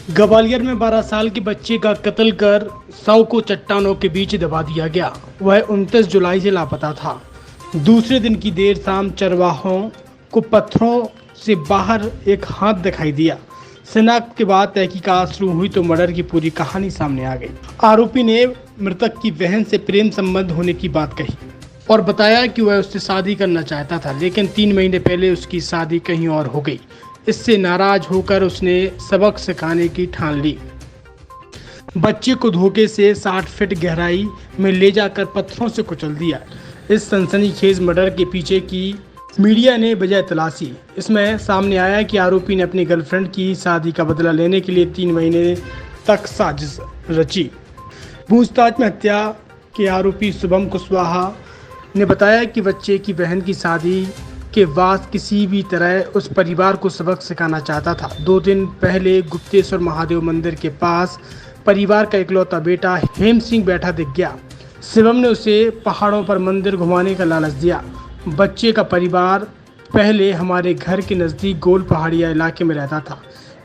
ग्वालियर में 12 साल के बच्चे का कत्ल कर शव को चट्टानों के बीच दबा दिया गया। वह 29 जुलाई से लापता था। दूसरे दिन की देर शाम चरवाहों को पत्थरों से बाहर एक हाथ दिखाई दिया। शिनाख्त के बाद तहकीकात शुरू हुई तो मर्डर की पूरी कहानी सामने आ गई। आरोपी ने मृतक की बहन से प्रेम संबंध होने की बात कही और बताया कि वह उससे शादी करना चाहता था, लेकिन 3 महीने पहले उसकी शादी कहीं और हो गई। इससे नाराज होकर उसने सबक सिखाने की ठान ली। बच्चे को धोखे से 60 फीट गहराई में ले जाकर पत्थरों से कुचल दिया। इस सनसनीखेज मर्डर के पीछे की मीडिया ने बजाय तलाशी। इसमें सामने आया कि आरोपी ने अपनी गर्लफ्रेंड की शादी का बदला लेने के लिए 3 महीने तक साजिश रची। पूछताछ में हत्या के आरोपी शुभम कुशवाहा ने बताया कि बच्चे की बहन की शादी के बाद किसी भी तरह उस परिवार को सबक सिखाना चाहता था। 2 दिन पहले गुप्तेश्वर महादेव मंदिर के पास परिवार का इकलौता बेटा हेम सिंह बैठा दिख गया। शिवम ने उसे पहाड़ों पर मंदिर घुमाने का लालच दिया। बच्चे का परिवार पहले हमारे घर के नज़दीक गोल पहाड़िया इलाके में रहता था।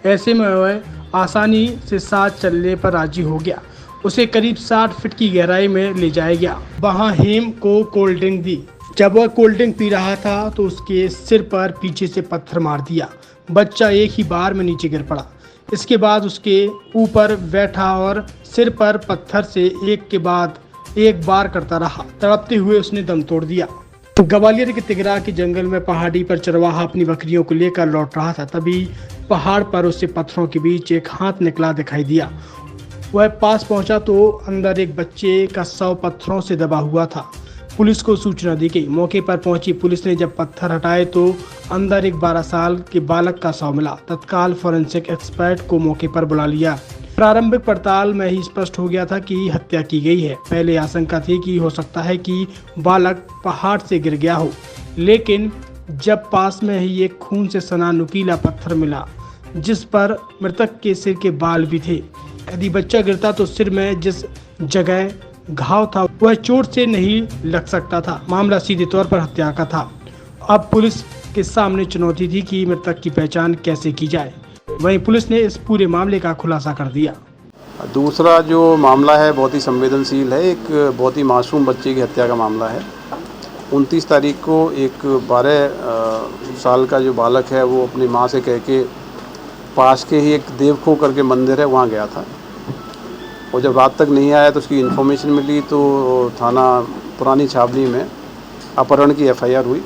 ऐसे में वह आसानी से साथ चलने पर राजी हो गया। उसे करीब 60 फीट की गहराई में ले जाया गया। वहाँ हेम को कोल्ड ड्रिंक दी। जब वह कोल्ड ड्रिंक पी रहा था तो उसके सिर पर पीछे से पत्थर मार दिया। बच्चा एक ही बार में नीचे गिर पड़ा। इसके बाद उसके ऊपर बैठा और सिर पर पत्थर से एक के बाद एक बार करता रहा। तड़पते हुए उसने दम तोड़ दिया। ग्वालियर के तिगरा के जंगल में पहाड़ी पर चरवाहा अपनी बकरियों को लेकर लौट रहा था। तभी पहाड़ पर उसे पत्थरों के बीच एक हाथ निकला दिखाई दिया। वह पास पहुंचा तो अंदर एक बच्चे का शव पत्थरों से दबा हुआ था। पुलिस को सूचना दी गई। मौके पर पहुंची पुलिस ने जब पत्थर हटाए तो अंदर एक 12 साल के बालक का शव मिला। तत्काल फॉरेंसिक एक्सपर्ट को मौके पर बुला लिया। प्रारंभिक पड़ताल में ही स्पष्ट हो गया था कि हत्या की गई है। पहले आशंका थी कि हो सकता है कि बालक पहाड़ से गिर गया हो, लेकिन जब पास में ही एक खून से सना नुकीला पत्थर मिला जिस पर मृतक के सिर के बाल भी थे। यदि बच्चा गिरता तो सिर में जिस जगह घाव था वह चोट से नहीं लग सकता था। मामला सीधे तौर पर हत्या का था। अब पुलिस के सामने चुनौती थी कि मृतक की पहचान कैसे की जाए। वहीं पुलिस ने इस पूरे मामले का खुलासा कर दिया। दूसरा जो मामला है बहुत ही संवेदनशील है। एक बहुत ही मासूम बच्चे की हत्या का मामला है। 29 तारीख को एक 12 साल का जो बालक है वो अपनी माँ से कह के पास के ही एक देवखो करके मंदिर है वहाँ गया था, और जब रात तक नहीं आया तो उसकी इन्फॉर्मेशन मिली तो थाना पुरानी छावनी में अपहरण की एफआईआर हुई।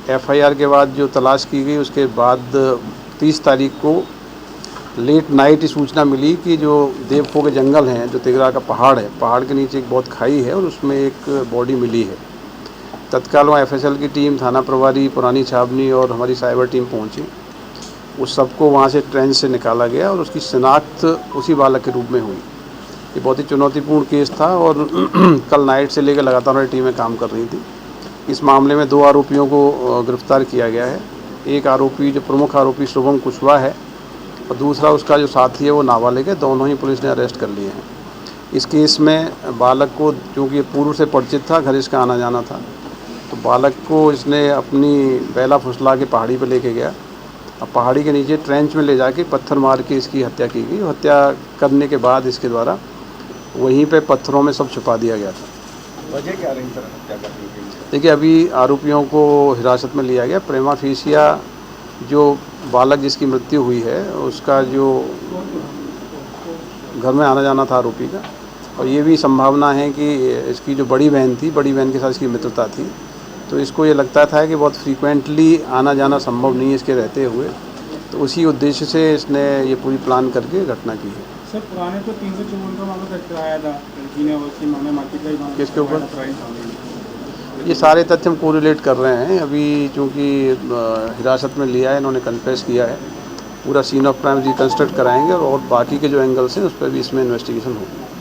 एफआईआर के बाद जो तलाश की गई उसके बाद 30 तारीख को लेट नाइट ही सूचना मिली कि जो देवखो के जंगल हैं, जो तिगरा का पहाड़ है, पहाड़ के नीचे एक बहुत खाई है और उसमें एक बॉडी मिली है। तत्काल वहाँ एफएसएल की टीम, थाना प्रभारी, पुरानी छावनी और हमारी साइबर टीम पहुँची। उस सबको वहाँ से ट्रेंच से निकाला गया और उसकी शिनाख्त उसी बालक के रूप में हुई। ये बहुत ही चुनौतीपूर्ण केस था और कल नाइट से लेकर लगातार हमारी टीमें काम कर रही थी। इस मामले में 2 आरोपियों को गिरफ्तार किया गया है। एक आरोपी जो प्रमुख आरोपी शुभम कुशवाहा है और दूसरा उसका जो साथी है वो नाबालिग है। दोनों ही पुलिस ने अरेस्ट कर लिए हैं। इस केस में बालक को, क्योंकि पूर्व से परिचित था, घर इसका आना जाना था, तो बालक को इसने अपनी बैला फुसला के पहाड़ी पर लेके गया। अब पहाड़ी के नीचे ट्रेंच में ले जाके पत्थर मार के इसकी हत्या की गई। हत्या करने के बाद इसके द्वारा वहीं पे पत्थरों में सब छुपा दिया गया था। वजह क्या रही सर हत्या करने की? देखिए, अभी आरोपियों को हिरासत में लिया गया। प्रेमा फेसिया जो बालक जिसकी मृत्यु हुई है उसका जो घर में आना जाना था आरोपी का, और ये भी संभावना है कि इसकी जो बड़ी बहन थी, बड़ी बहन के साथ इसकी मित्रता थी, तो इसको ये लगता था कि बहुत फ्रीक्वेंटली आना जाना संभव नहीं है इसके रहते हुए, तो उसी उद्देश्य से इसने ये पूरी प्लान करके घटना की है। सर पुराने तो 354 का मामला दर्ज कराया था, लड़की ने उसकी मामले मारपीट का ही मामला किसके ऊपर? कराया। ये सारे तथ्य हम कोरिलेट कर रहे हैं। अभी चूँकि हिरासत में लिया है, इन्होंने कन्फेस किया है, पूरा सीन ऑफ क्राइम रिकंस्ट्रक्ट कराएंगे और बाकी के जो एंगल्स हैं उस पर भी इसमें इन्वेस्टिगेशन होगी।